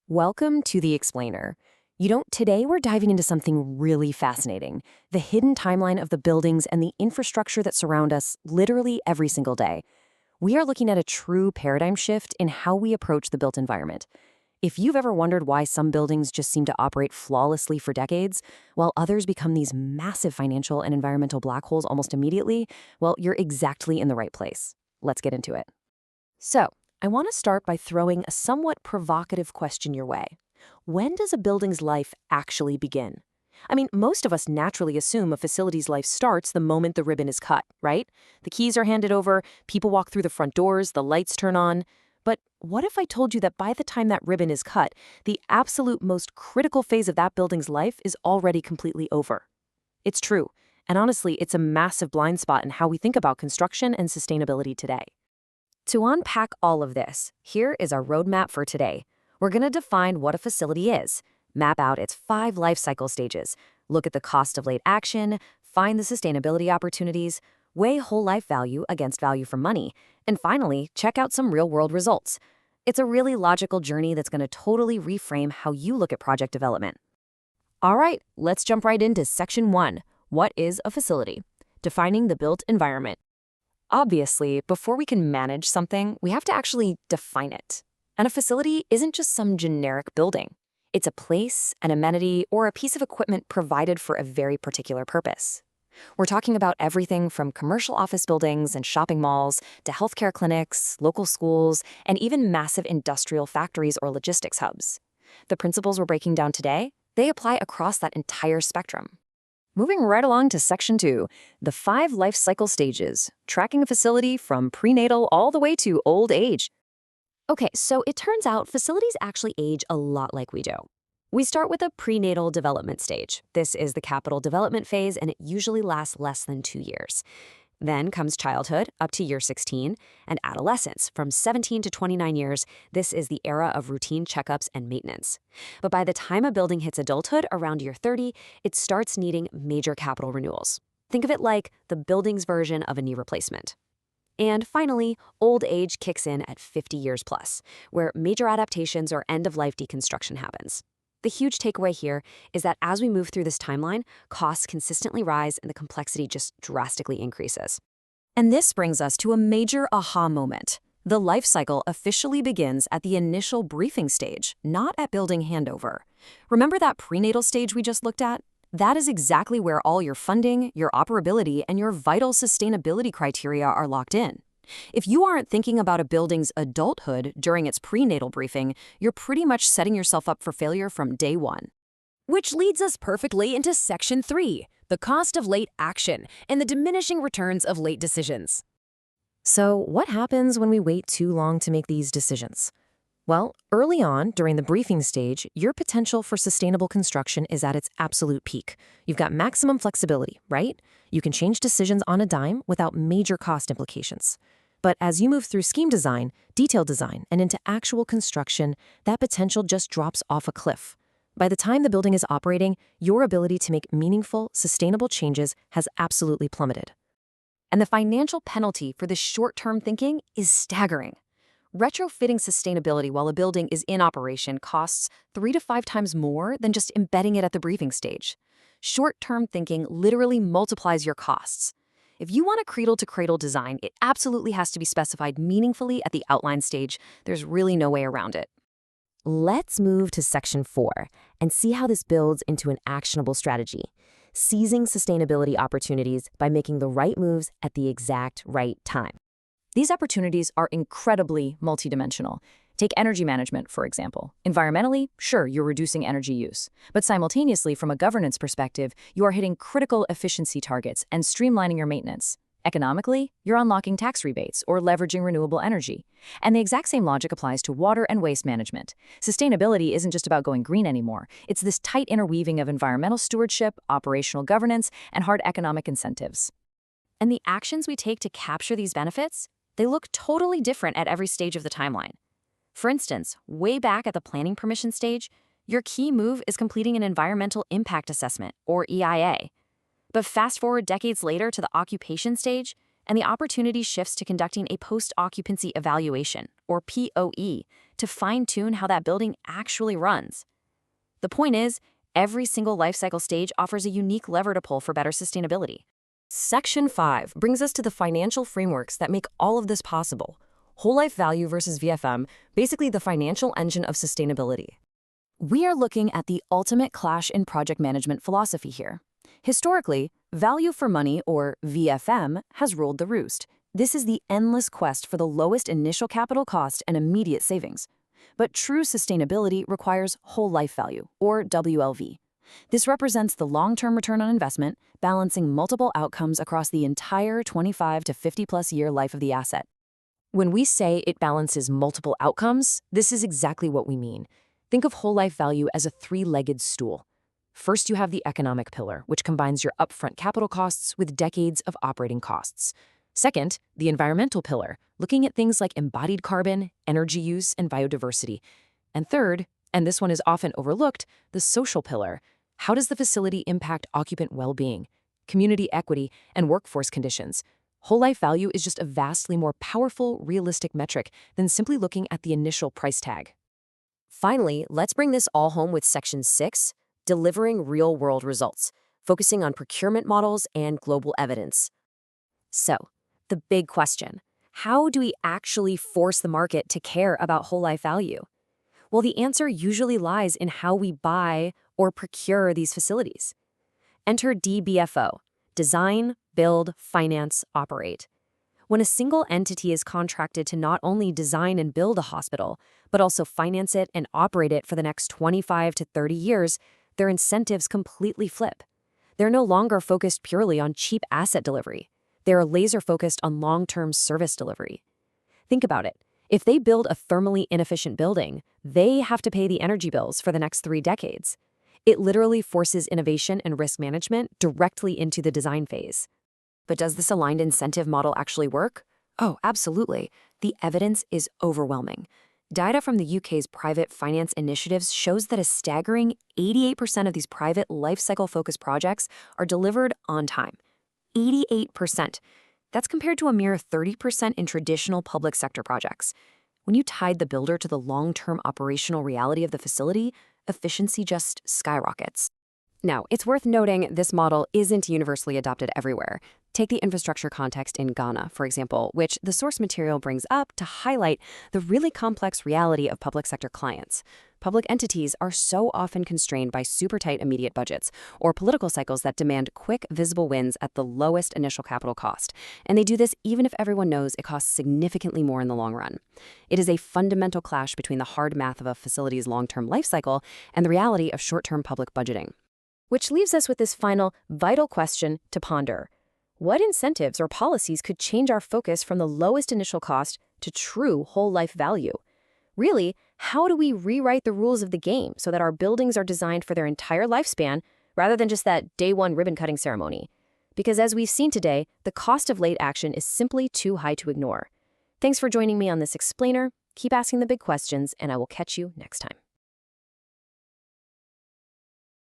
Welcome to The Explainer. Today we're diving into something really fascinating, the hidden timeline of the buildings and the infrastructure that surround us literally every single day. We are looking at a true paradigm shift in how we approach the built environment. If you've ever wondered why some buildings just seem to operate flawlessly for decades, while others become these massive financial and environmental black holes almost immediately, well, you're exactly in the right place. Let's get into it. So, I want to start by throwing a somewhat provocative question your way. When does a building's life actually begin? Most of us naturally assume a facility's life starts the moment the ribbon is cut, right? The keys are handed over, people walk through the front doors, the lights turn on. But what if I told you that by the time that ribbon is cut, the absolute most critical phase of that building's life is already completely over? It's true, and honestly, it's a massive blind spot in how we think about construction and sustainability today. To unpack all of this, here is our roadmap for today. We're going to define what a facility is, map out its 5 life cycle stages, look at the cost of late action, find the sustainability opportunities, weigh whole life value against value for money, and finally, check out some real-world results. It's a really logical journey that's going to totally reframe how you look at project development. All right, let's jump right into Section 1. What is a facility? Defining the built environment. Obviously, before we can manage something, we have to actually define it. And a facility isn't just some generic building. It's a place, an amenity, or a piece of equipment provided for a very particular purpose. We're talking about everything from commercial office buildings and shopping malls to healthcare clinics, local schools, and even massive industrial factories or logistics hubs. The principles we're breaking down today, they apply across that entire spectrum. Moving right along to Section 2, the 5 life cycle stages, tracking a facility from prenatal all the way to old age. Okay, so it turns out facilities actually age a lot like we do. We start with a prenatal development stage. This is the capital development phase, and it usually lasts less than 2 years. Then comes childhood, up to year 16, and adolescence, from 17 to 29 years. This is the era of routine checkups and maintenance. But by the time a building hits adulthood, around year 30, it starts needing major capital renewals. Think of it like the building's version of a knee replacement. And finally, old age kicks in at 50 years plus, where major adaptations or end-of-life deconstruction happens. The huge takeaway here is that as we move through this timeline, costs consistently rise and the complexity just drastically increases. And this brings us to a major aha moment. The life cycle officially begins at the initial briefing stage, not at building handover. Remember that prenatal stage we just looked at? That is exactly where all your funding, your operability, and your vital sustainability criteria are locked in. If you aren't thinking about a building's adulthood during its prenatal briefing, you're pretty much setting yourself up for failure from day one. Which leads us perfectly into Section 3, the cost of late action and the diminishing returns of late decisions. So, what happens when we wait too long to make these decisions? Well, early on, during the briefing stage, your potential for sustainable construction is at its absolute peak. You've got maximum flexibility, right? You can change decisions on a dime without major cost implications. But as you move through scheme design, detail design, and into actual construction, that potential just drops off a cliff. By the time the building is operating, your ability to make meaningful, sustainable changes has absolutely plummeted. And the financial penalty for this short-term thinking is staggering. Retrofitting sustainability while a building is in operation costs 3 to 5 times more than just embedding it at the briefing stage. Short-term thinking literally multiplies your costs. If you want a cradle-to-cradle design, it absolutely has to be specified meaningfully at the outline stage. There's really no way around it. Let's move to Section 4 and see how this builds into an actionable strategy. Seizing sustainability opportunities by making the right moves at the exact right time. These opportunities are incredibly multidimensional. Take energy management, for example. Environmentally, sure, you're reducing energy use. But simultaneously, from a governance perspective, you are hitting critical efficiency targets and streamlining your maintenance. Economically, you're unlocking tax rebates or leveraging renewable energy. And the exact same logic applies to water and waste management. Sustainability isn't just about going green anymore. It's this tight interweaving of environmental stewardship, operational governance, and hard economic incentives. And the actions we take to capture these benefits, they look totally different at every stage of the timeline. For instance, way back at the planning permission stage, your key move is completing an environmental impact assessment, or EIA. But fast forward decades later to the occupation stage, and the opportunity shifts to conducting a post-occupancy evaluation, or POE, to fine-tune how that building actually runs. The point is, every single life cycle stage offers a unique lever to pull for better sustainability. Section 5 brings us to the financial frameworks that make all of this possible. Whole life value versus VFM, basically the financial engine of sustainability. We are looking at the ultimate clash in project management philosophy here. Historically, value for money, or VFM, has ruled the roost. This is the endless quest for the lowest initial capital cost and immediate savings. But true sustainability requires whole life value, or WLV. This represents the long-term return on investment, balancing multiple outcomes across the entire 25 to 50-plus year life of the asset. When we say it balances multiple outcomes, this is exactly what we mean. Think of whole life value as a three-legged stool. First, you have the economic pillar, which combines your upfront capital costs with decades of operating costs. Second, the environmental pillar, looking at things like embodied carbon, energy use, and biodiversity. And third, and this one is often overlooked, the social pillar. How does the facility impact occupant well-being, community equity, and workforce conditions? Whole life value is just a vastly more powerful, realistic metric than simply looking at the initial price tag. Finally, let's bring this all home with Section 6, delivering real-world results, focusing on procurement models and global evidence. So, the big question, how do we actually force the market to care about whole life value? Well, the answer usually lies in how we buy or procure these facilities. Enter DBFO, design, build, finance, operate. When a single entity is contracted to not only design and build a hospital, but also finance it and operate it for the next 25 to 30 years, their incentives completely flip. They're no longer focused purely on cheap asset delivery. They are laser-focused on long-term service delivery. Think about it. If they build a thermally inefficient building, they have to pay the energy bills for the next 3 decades. It literally forces innovation and risk management directly into the design phase. But does this aligned incentive model actually work? Oh, absolutely. The evidence is overwhelming. Data from the UK's private finance initiatives shows that a staggering 88% of these private life cycle-focused projects are delivered on time. 88%. That's compared to a mere 30% in traditional public sector projects. When you tied the builder to the long-term operational reality of the facility, efficiency just skyrockets. Now, it's worth noting this model isn't universally adopted everywhere. Take the infrastructure context in Ghana, for example, which the source material brings up to highlight the really complex reality of public sector clients. Public entities are so often constrained by super tight immediate budgets or political cycles that demand quick, visible wins at the lowest initial capital cost. And they do this even if everyone knows it costs significantly more in the long run. It is a fundamental clash between the hard math of a facility's long-term life cycle and the reality of short-term public budgeting. Which leaves us with this final, vital question to ponder. What incentives or policies could change our focus from the lowest initial cost to true whole life value? Really, how do we rewrite the rules of the game so that our buildings are designed for their entire lifespan rather than just that day one ribbon cutting ceremony? Because as we've seen today, the cost of late action is simply too high to ignore. Thanks for joining me on this explainer. Keep asking the big questions, and I will catch you next time.